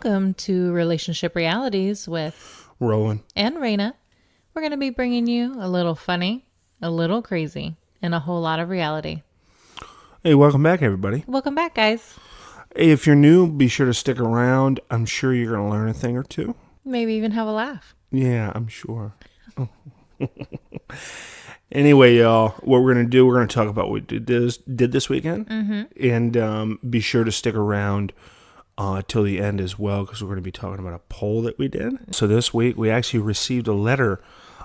Welcome to Relationship Realities with Roland and Reyna. We're going to be bringing you a little funny, a little crazy, and a whole lot of reality. Hey, welcome back, everybody. Welcome back, guys. Hey, if you're new, be sure to stick around. I'm sure you're going to learn a thing or two. Maybe even have a laugh. Yeah, I'm sure. Anyway, y'all, what we're going to do, we're going to talk about what we did this weekend. Mm-hmm. And be sure to stick around till the end as well, because we're going to be talking about a poll that we did. So this week, we actually received a letter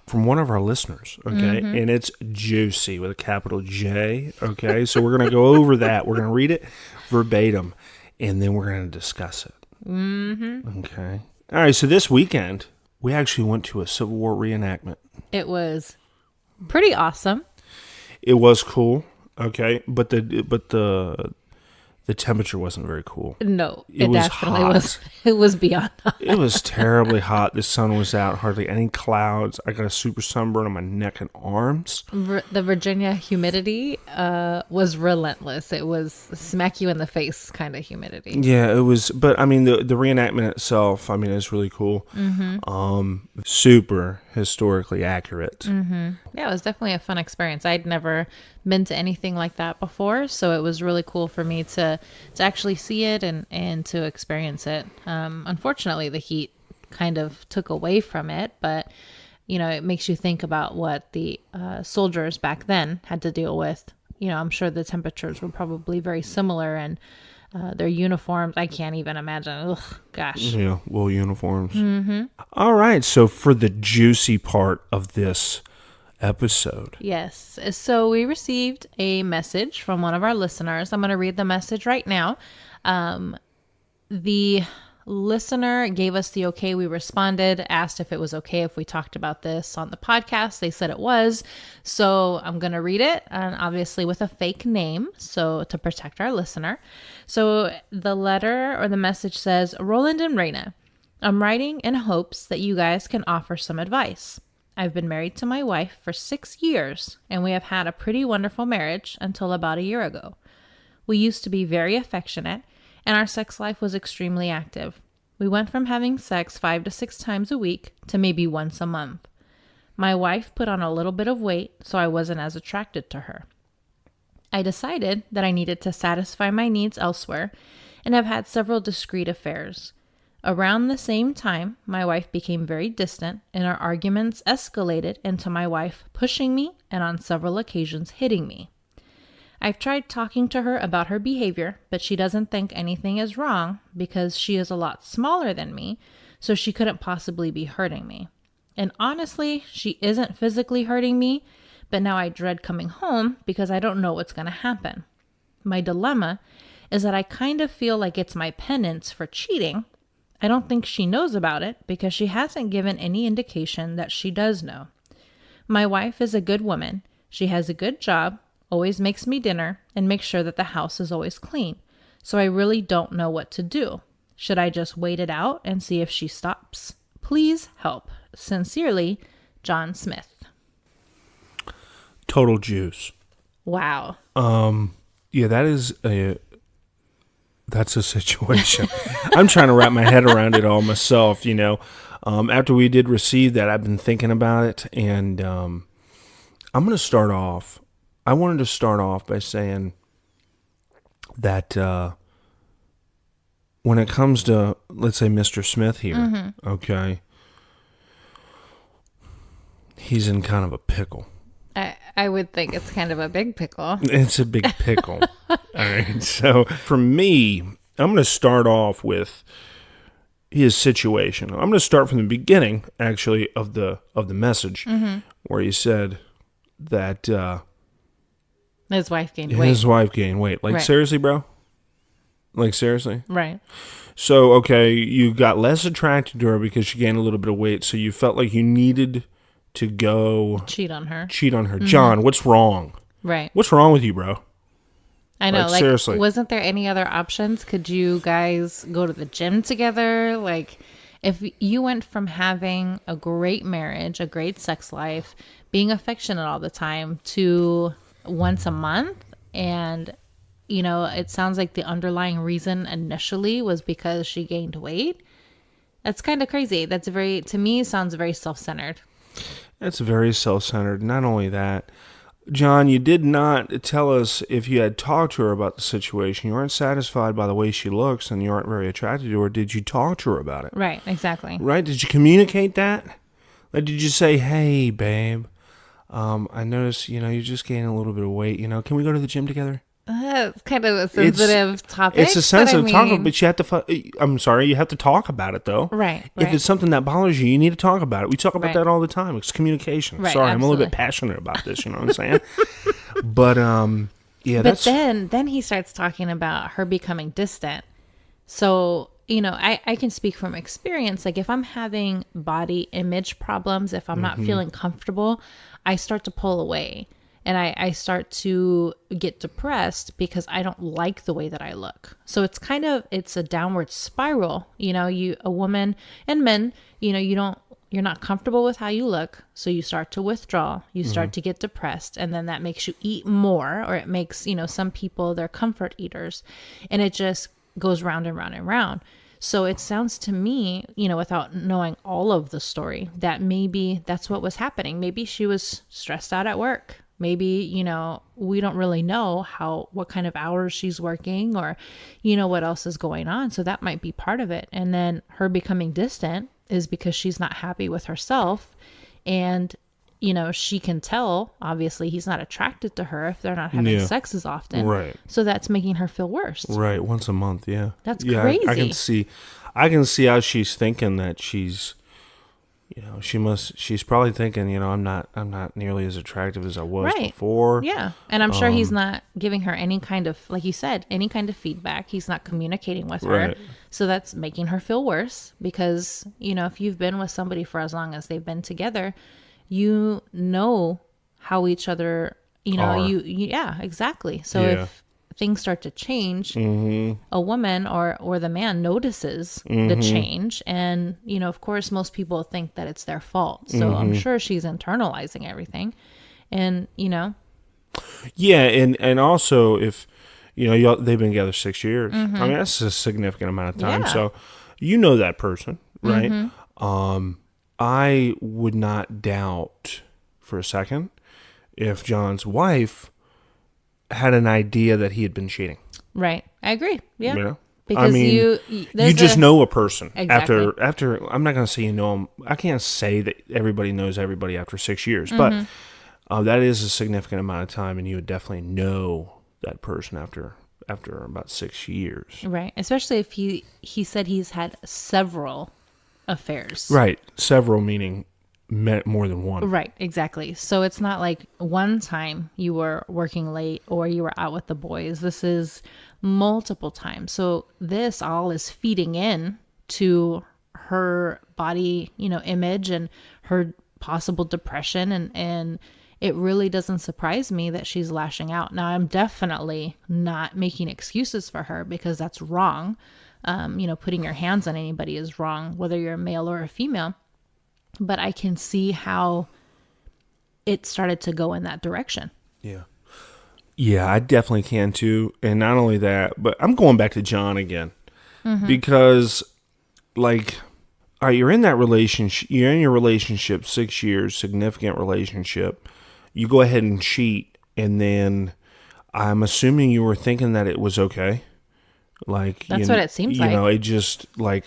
from one of our listeners, okay? Mm-hmm. And it's juicy with a capital J, okay? So we're going to go over that. We're going to read it verbatim, and then we're going to discuss it. Mm-hmm. Okay. All right, so this weekend, we actually went to a Civil War reenactment. It was pretty awesome. It was cool, okay? But the temperature wasn't very cool. No, it definitely was. It was beyond hot. It was terribly hot. The sun was out, hardly any clouds. I got a super sunburn on my neck and arms. The Virginia humidity was relentless. It was smack you in the face kind of humidity. Yeah, it was. But I mean, the reenactment itself, I mean, it's really cool. Mm-hmm. Super historically accurate. Mm-hmm. Yeah, it was definitely a fun experience. I'd never been to anything like that before, so it was really cool for me to actually see it and to experience it. Unfortunately, the heat kind of took away from it, but you know, it makes you think about what the soldiers back then had to deal with. You know, I'm sure the temperatures were probably very similar, and their uniforms, I can't even imagine. Ugh, gosh. Yeah, wool uniforms. Mm-hmm. All right, so for the juicy part of this episode. Yes. So we received a message from one of our listeners. I'm going to read the message right now. The listener gave us the okay. We responded, asked if it was okay if we talked about this on the podcast. They said it was. So I'm going to read it, and obviously with a fake name, so to protect our listener. So the letter or the message says, Roland and Reyna, I'm writing in hopes that you guys can offer some advice. I've been married to my wife for 6 years, and we have had a pretty wonderful marriage until about a year ago. We used to be very affectionate, and our sex life was extremely active. We went from having sex 5 to 6 times a week to maybe once a month. My wife put on a little bit of weight, so I wasn't as attracted to her. I decided that I needed to satisfy my needs elsewhere, and have had several discreet affairs. Around the same time, my wife became very distant, and our arguments escalated into my wife pushing me and on several occasions hitting me. I've tried talking to her about her behavior, but she doesn't think anything is wrong because she is a lot smaller than me, so she couldn't possibly be hurting me. And honestly, she isn't physically hurting me, but now I dread coming home because I don't know what's going to happen. My dilemma is that I kind of feel like it's my penance for cheating. I don't think she knows about it because she hasn't given any indication that she does know. My wife is a good woman. She has a good job, always makes me dinner, and makes sure that the house is always clean. So I really don't know what to do. Should I just wait it out and see if she stops? Please help. Sincerely, John Smith. Total juice. Wow. Yeah, that's a situation. I'm trying to wrap my head around it all myself, you know. After we did receive that, I've been thinking about it, and I'm going to start off. I wanted to start off by saying that when it comes to, let's say, Mr. Smith here, mm-hmm. Okay, he's in kind of a pickle. I would think it's kind of a big pickle. It's a big pickle. All right. So for me, I'm going to start off with his situation. I'm going to start from the beginning, actually, of the message, mm-hmm. where he said that his wife gained weight. His wife gained weight. Like, right. Seriously, bro? Like, seriously? Right. So, okay, you got less attracted to her because she gained a little bit of weight, so you felt like you needed to go cheat on her. Mm-hmm. John, what's wrong? Right. What's wrong with you, bro? I know, like, seriously. Wasn't there any other options? Could you guys go to the gym together? Like, if you went from having a great marriage, a great sex life, being affectionate all the time, to once a month, and it sounds like the underlying reason initially was because she gained weight. That's kind of crazy. To me, sounds very self-centered. That's very self-centered. Not only that, John, you did not tell us if you had talked to her about the situation. You weren't satisfied by the way she looks and you aren't very attracted to her. Did you talk to her about it? Right, exactly. Right? Did you communicate that? Like, did you say, hey, babe, I noticed, you're just gaining a little bit of weight. Can we go to the gym together? It's kind of a sensitive topic. It's a sensitive topic, but you have to. I'm sorry, you have to talk about it though. Right. If it's something that bothers you, you need to talk about it. We talk about that all the time. It's communication. Right, sorry, absolutely. I'm a little bit passionate about this. You know what I'm saying? But yeah. But then he starts talking about her becoming distant. So I can speak from experience. Like if I'm having body image problems, if I'm not feeling comfortable, I start to pull away. And I start to get depressed because I don't like the way that I look. So it's a downward spiral. A woman and men, you're not comfortable with how you look. So you start to withdraw, you start to get depressed, and then that makes you eat more, or it makes, some people, they're comfort eaters, and it just goes round and round and round. So it sounds to me, without knowing all of the story, that maybe that's what was happening. Maybe she was stressed out at work. Maybe, we don't really know what kind of hours she's working or, what else is going on. So that might be part of it. And then her becoming distant is because she's not happy with herself. And, she can tell, obviously, he's not attracted to her if they're not having sex as often. Right. So that's making her feel worse. Right. Once a month. Yeah. That's crazy. I can see how she's thinking that she's, she's probably thinking, I'm not nearly as attractive as I was before. Yeah. And I'm sure he's not giving her any kind of, like you said, any kind of feedback. He's not communicating with her. So that's making her feel worse because, if you've been with somebody for as long as they've been together, how each other, yeah, exactly. So if things start to change, a woman or the man notices the change. And, of course, most people think that it's their fault. So I'm sure she's internalizing everything. And, Yeah. And also if, they've been together 6 years. I mean, that's a significant amount of time. Yeah. So, that person, right? I would not doubt for a second if John's wife had an idea that he had been cheating. Right. I agree. Yeah. Because you just know a person. Exactly. After I'm not going to say him. I can't say that everybody knows everybody after 6 years, but that is a significant amount of time, and you would definitely know that person after about 6 years. Right. Especially if he said he's had several affairs. Right. Several meaning more than one. Right, exactly. So it's not like one time you were working late or you were out with the boys. This is multiple times. So this all is feeding in to her body, image and her possible depression. And it really doesn't surprise me that she's lashing out. Now, I'm definitely not making excuses for her because that's wrong. Putting your hands on anybody is wrong, whether you're a male or a female. But I can see how it started to go in that direction. Yeah. Yeah, I definitely can too. And not only that, but I'm going back to John again. Because, all right, you're in that relationship. You're in your relationship 6 years, significant relationship. You go ahead and cheat. And then I'm assuming you were thinking that it was okay. That's what it seems like. It just,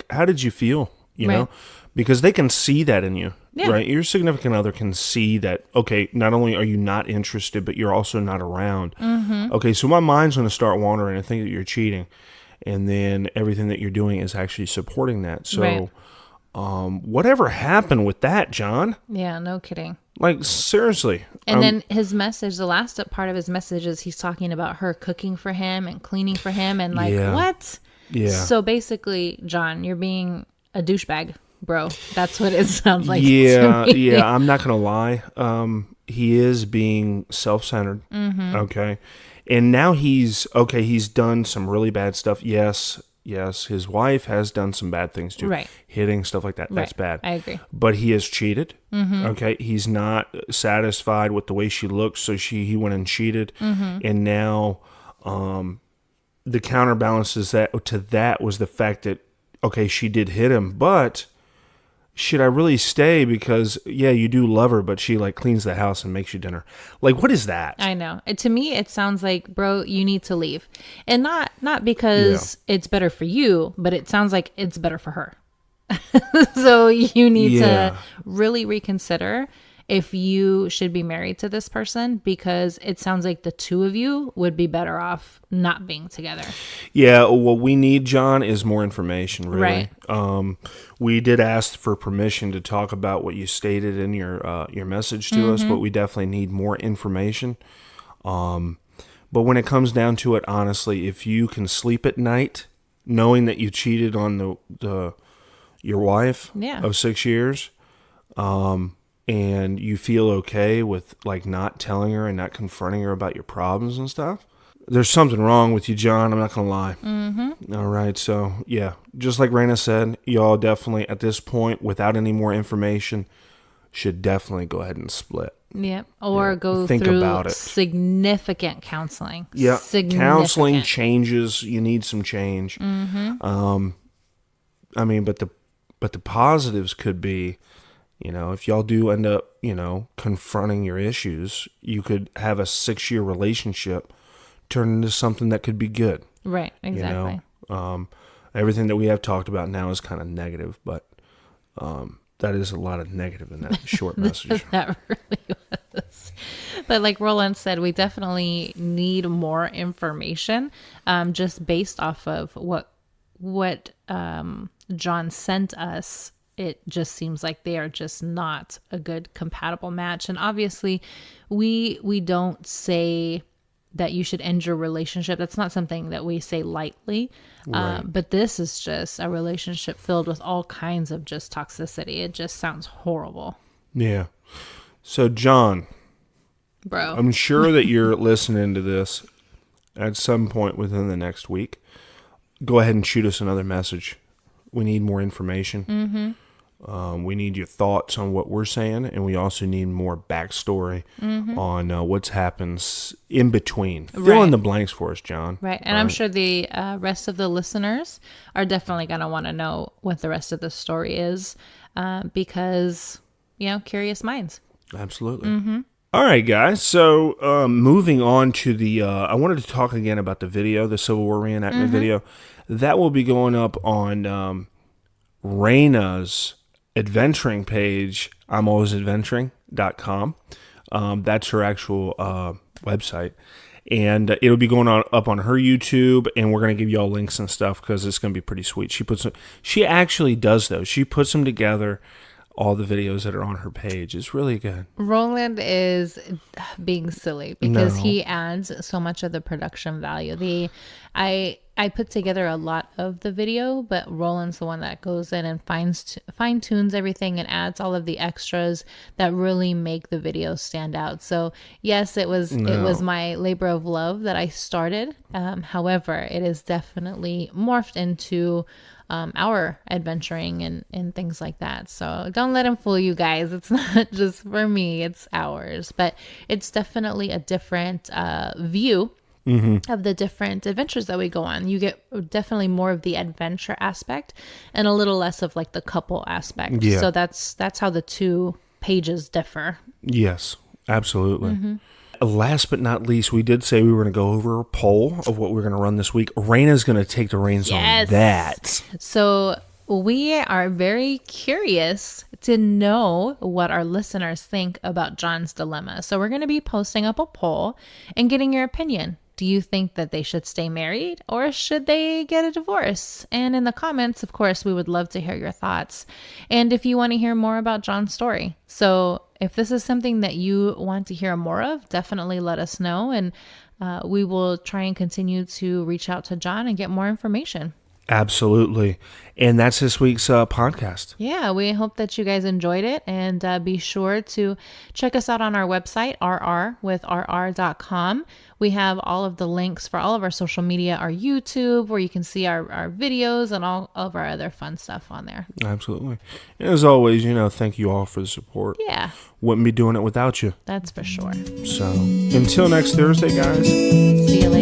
how did you feel? You know? Because they can see that in you, right? Your significant other can see that, okay, not only are you not interested, but you're also not around. Okay, so my mind's going to start wandering and think that you're cheating. And then everything that you're doing is actually supporting that. So whatever happened with that, John? Yeah, no kidding. Seriously. And then his message, the last part of his message is he's talking about her cooking for him and cleaning for him. And what? Yeah. So basically, John, you're being a douchebag. Bro, that's what it sounds like. Yeah, I'm not gonna lie. He is being self-centered. Okay, and now he's done some really bad stuff. Yes, his wife has done some bad things too. Right, hitting, stuff like that. That's bad. I agree. But he has cheated. Okay, he's not satisfied with the way she looks, so he went and cheated, and now the counterbalance is that was the fact that, okay, she did hit him, but should I really stay? Because, yeah, you do love her, but she, like, cleans the house and makes you dinner. Like, what is that? I know. To me, it sounds like, bro, you need to leave. And not because it's better for you, but it sounds like it's better for her. So you need to really reconsider if you should be married to this person, because it sounds like the two of you would be better off not being together. Yeah, what we need, John, is more information, really. Right. We did ask for permission to talk about what you stated in your message to us, but we definitely need more information. But when it comes down to it, honestly, if you can sleep at night knowing that you cheated on your wife of 6 years, and you feel okay with, like, not telling her and not confronting her about your problems and stuff, there's something wrong with you, John. I'm not going to lie. Mm-hmm. All right. So, yeah, just like Reyna said, y'all definitely, at this point, without any more information, should definitely go ahead and split. Yep. Or go Think through about it. significant counseling. Yeah. Significant. Counseling changes. You need some change. Mm-hmm. I mean, but the positives could be, if y'all do end up, confronting your issues, you could have a 6-year relationship turn into something that could be good. Right, exactly. Everything that we have talked about now is kind of negative, but that is a lot of negative in that short message. That really was. But like Roland said, we definitely need more information, just based off of what John sent us. It just seems like they are just not a good compatible match. And obviously we don't say that you should end your relationship. That's not something that we say lightly. Right. But this is just a relationship filled with all kinds of just toxicity. It just sounds horrible. Yeah. So, John, bro, I'm sure that you're listening to this at some point within the next week. Go ahead and shoot us another message. We need more information. Mm-hmm. We need your thoughts on what we're saying, and we also need more backstory on what's happened in between. Fill in the blanks for us, John. Right, and I'm sure the rest of the listeners are definitely going to want to know what the rest of the story is, because, curious minds. Absolutely. Mm-hmm. All right, guys. So moving on to I wanted to talk again about the video, the Civil War reenactment video. That will be going up on Reyna's adventuring page, I'mAlwaysAdventuring.com. That's her actual website. And it'll be going up on her YouTube, and we're going to give you all links and stuff because it's going to be pretty sweet. She actually does those. She puts them together, all the videos that are on her page. It's really good. Roland is being silly because he adds so much of the production value. I put together a lot of the video, but Roland's the one that goes in and fine tunes everything and adds all of the extras that really make the video stand out. So yes, it was my labor of love that I started. However, it is definitely morphed into our adventuring and things like that. So don't let him fool you guys. It's not just for me, it's ours, but it's definitely a different view of the different adventures that we go on. You get definitely more of the adventure aspect and a little less of like the couple aspect. Yeah. So that's how the two pages differ. Yes, absolutely. Last but not least, we did say we were going to go over a poll of what we're going to run this week. Reyna's going to take the reins on that. So we are very curious to know what our listeners think about John's dilemma. So we're going to be posting up a poll and getting your opinion. Do you think that they should stay married or should they get a divorce? And in the comments, of course, we would love to hear your thoughts. And if you want to hear more about John's story. So if this is something that you want to hear more of, definitely let us know. And we will try and continue to reach out to John and get more information. Absolutely. And that's this week's podcast. Yeah, we hope that you guys enjoyed it. And be sure to check us out on our website, rrwithrr.com. We have all of the links for all of our social media, our YouTube, where you can see our videos and all of our other fun stuff on there. Absolutely. And as always, thank you all for the support. Yeah. Wouldn't be doing it without you. That's for sure. So until next Thursday, guys. See you later.